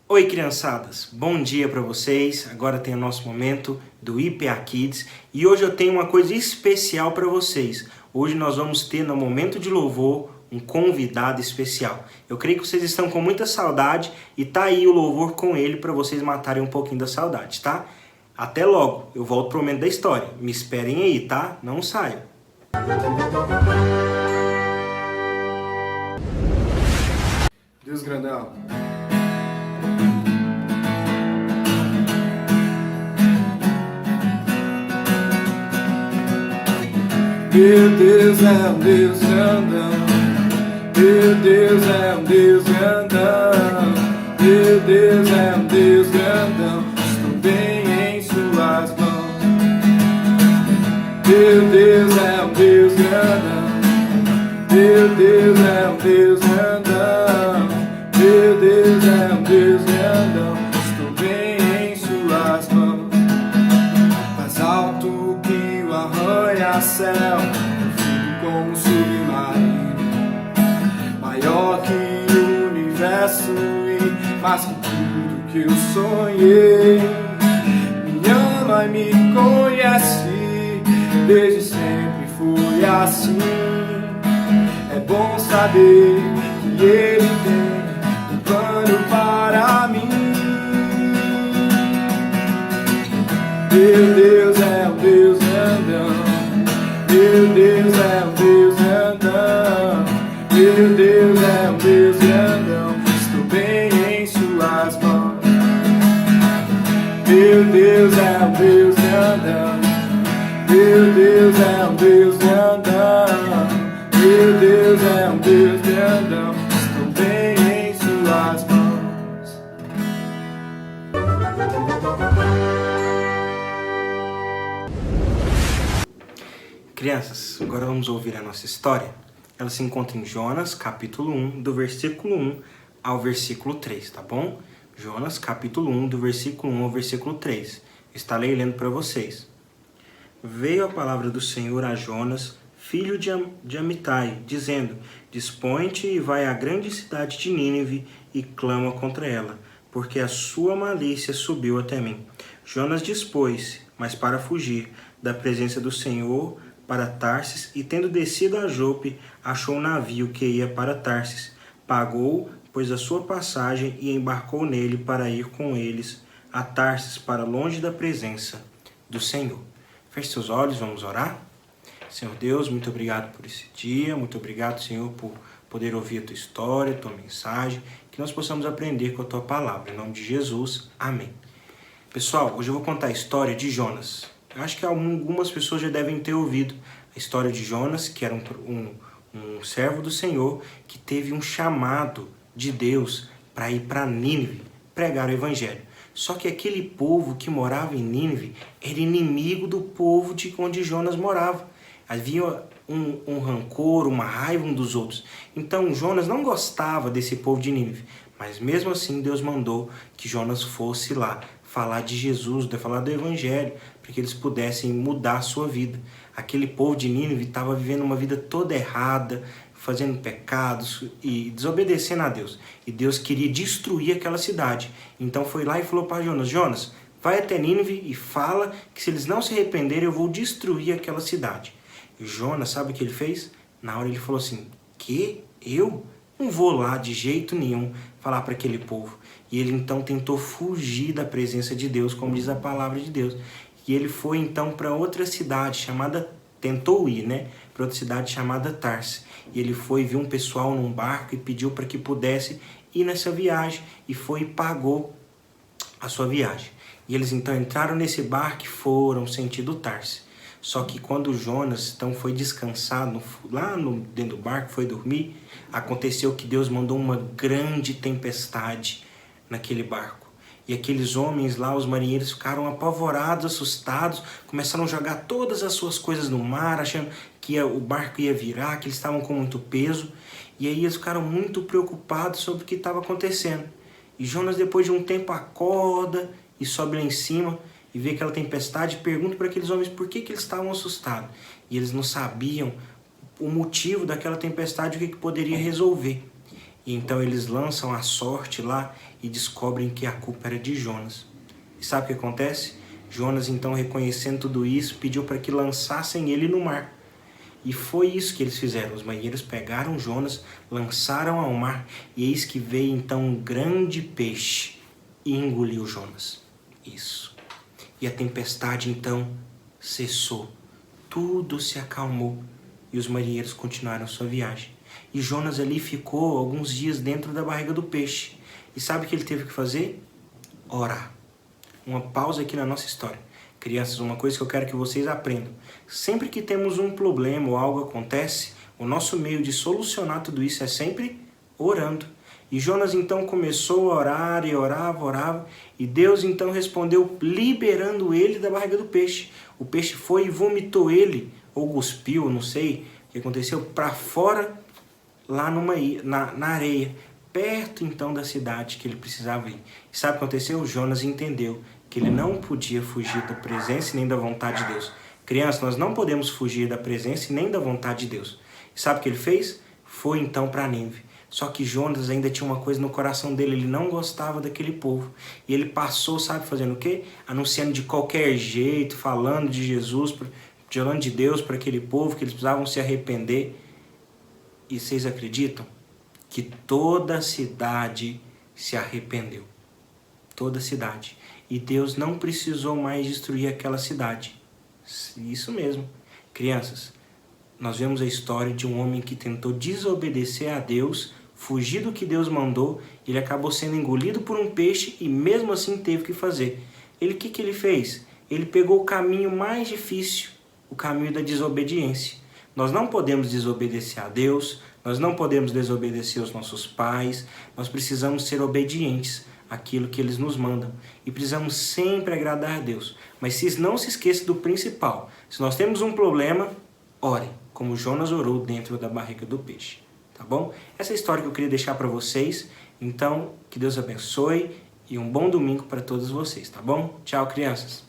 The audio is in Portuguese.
Oi criançadas, bom dia para vocês. Agora tem o nosso momento do IPA Kids e hoje eu tenho uma coisa especial para vocês. Hoje nós vamos ter no momento de louvor um convidado especial. Eu creio que vocês estão com muita saudade e tá aí o louvor com ele para vocês matarem um pouquinho da saudade, tá? Até logo, eu volto pro momento da história. Me esperem aí, tá? Não saiam. Deus grandão. Meu Deus é um Deus grandão. Meu Deus é um Deus grandão. Meu Deus é um Deus grandão. Estou bem em suas mãos. Meu Deus é um Deus grandão. Meu Deus é um Deus grandão. Meu Deus é um Deus grandão. Estou bem em suas mãos. Mais alto que o arranha-céu, profundo como um submarino, maior que o universo e mais que tudo que eu sonhei. Me ama e me conhece, desde sempre foi assim. É bom saber que Ele tem um plano para mim. Meu Deus é um Deus grandão. Meu Deus é um Deus grandão. Meu Deus é um Deus grandão. Estou bem em suas mãos. Meu Deus é um Deus grandão. Meu Deus é um Deus grandão. Meu Deus é um Deus grandão. Estou bem em suas mãos. Crianças, agora vamos ouvir a nossa história. Ela se encontra em Jonas, capítulo 1, do versículo 1 ao versículo 3, tá bom? Jonas, capítulo 1, do versículo 1 ao versículo 3. Estarei lendo para vocês. Veio a palavra do Senhor a Jonas, filho de Amitai, dizendo: Dispõe-te e vai à grande cidade de Nínive e clama contra ela, porque a sua malícia subiu até mim. Jonas dispôs-se, mas para fugir da presença do Senhor, para Tarsis, e tendo descido a Jope, achou um navio que ia para Tarsis. Pagou, pois, a sua passagem e embarcou nele para ir com eles a Tarsis, para longe da presença do Senhor. Feche seus olhos, vamos orar? Senhor Deus, muito obrigado por esse dia, muito obrigado, Senhor, por poder ouvir a Tua história, a Tua mensagem, que nós possamos aprender com a Tua palavra. Em nome de Jesus, amém. Pessoal, hoje eu vou contar a história de Jonas. Eu acho que algumas pessoas já devem ter ouvido a história de Jonas, que era um servo do Senhor, que teve um chamado de Deus para ir para Nínive pregar o Evangelho. Só que aquele povo que morava em Nínive era inimigo do povo de onde Jonas morava. Havia um rancor, uma raiva um dos outros. Então Jonas não gostava desse povo de Nínive. Mas mesmo assim Deus mandou que Jonas fosse lá falar de Jesus, falar do Evangelho, para que eles pudessem mudar a sua vida. Aquele povo de Nínive estava vivendo uma vida toda errada, fazendo pecados e desobedecendo a Deus. E Deus queria destruir aquela cidade. Então foi lá e falou para Jonas: Jonas, vai até Nínive e fala que se eles não se arrependerem eu vou destruir aquela cidade. E Jonas, sabe o que ele fez? Na hora ele falou assim: que? Eu? Não vou lá de jeito nenhum falar para aquele povo. E ele então tentou fugir da presença de Deus, como diz a palavra de Deus. E ele foi então para outra cidade chamada, tentou ir, né? Para outra cidade chamada Tarsis. E ele foi, viu um pessoal num barco e pediu para que pudesse ir nessa viagem. E foi e pagou a sua viagem. E eles então entraram nesse barco e foram sentido Tarsis. Só que quando Jonas então foi descansar dentro do barco, foi dormir, aconteceu que Deus mandou uma grande tempestade naquele barco. E aqueles homens lá, os marinheiros, ficaram apavorados, assustados, começaram a jogar todas as suas coisas no mar, achando que o barco ia virar, que eles estavam com muito peso. E aí eles ficaram muito preocupados sobre o que estava acontecendo. E Jonas, depois de um tempo, acorda e sobe lá em cima e vê aquela tempestade e pergunta para aqueles homens por que eles estavam assustados. E eles não sabiam o motivo daquela tempestade, o que poderia resolver. E então eles lançam a sorte lá e descobrem que a culpa era de Jonas. E sabe o que acontece? Jonas, então, reconhecendo tudo isso, pediu para que lançassem ele no mar. E foi isso que eles fizeram. Os marinheiros pegaram Jonas, lançaram ao mar, e eis que veio então um grande peixe e engoliu Jonas. Isso. E a tempestade então cessou. Tudo se acalmou e os marinheiros continuaram sua viagem. E Jonas ali ficou alguns dias dentro da barriga do peixe. E sabe o que ele teve que fazer? Orar. Uma pausa aqui na nossa história. Crianças, uma coisa que eu quero que vocês aprendam. Sempre que temos um problema ou algo acontece, o nosso meio de solucionar tudo isso é sempre orando. E Jonas então começou a orar e orava, e Deus então respondeu liberando ele da barriga do peixe. O peixe foi e vomitou ele, ou cuspiu, não sei o que aconteceu, para fora, lá na areia, perto então da cidade que ele precisava ir. E sabe o que aconteceu? Jonas entendeu que ele não podia fugir da presença e nem da vontade de Deus. Crianças, nós não podemos fugir da presença e nem da vontade de Deus. E sabe o que ele fez? Foi então para Nínive. Só que Jonas ainda tinha uma coisa no coração dele, ele não gostava daquele povo. E ele passou, sabe, fazendo o quê? Anunciando de qualquer jeito, falando de Jesus, falando de Deus para aquele povo, que eles precisavam se arrepender. E vocês acreditam que toda a cidade se arrependeu? Toda a cidade. E Deus não precisou mais destruir aquela cidade. Isso mesmo. Crianças, nós vemos a história de um homem que tentou desobedecer a Deus, fugir do que Deus mandou, ele acabou sendo engolido por um peixe e mesmo assim teve que fazer. O que ele fez? Ele pegou o caminho mais difícil, o caminho da desobediência. Nós não podemos desobedecer a Deus, nós não podemos desobedecer aos nossos pais, nós precisamos ser obedientes àquilo que eles nos mandam. E precisamos sempre agradar a Deus. Mas não se esqueça do principal. Se nós temos um problema, ore, como Jonas orou dentro da barriga do peixe. Tá bom? Essa é a história que eu queria deixar para vocês. Então, que Deus abençoe e um bom domingo para todos vocês, tá bom? Tchau, crianças!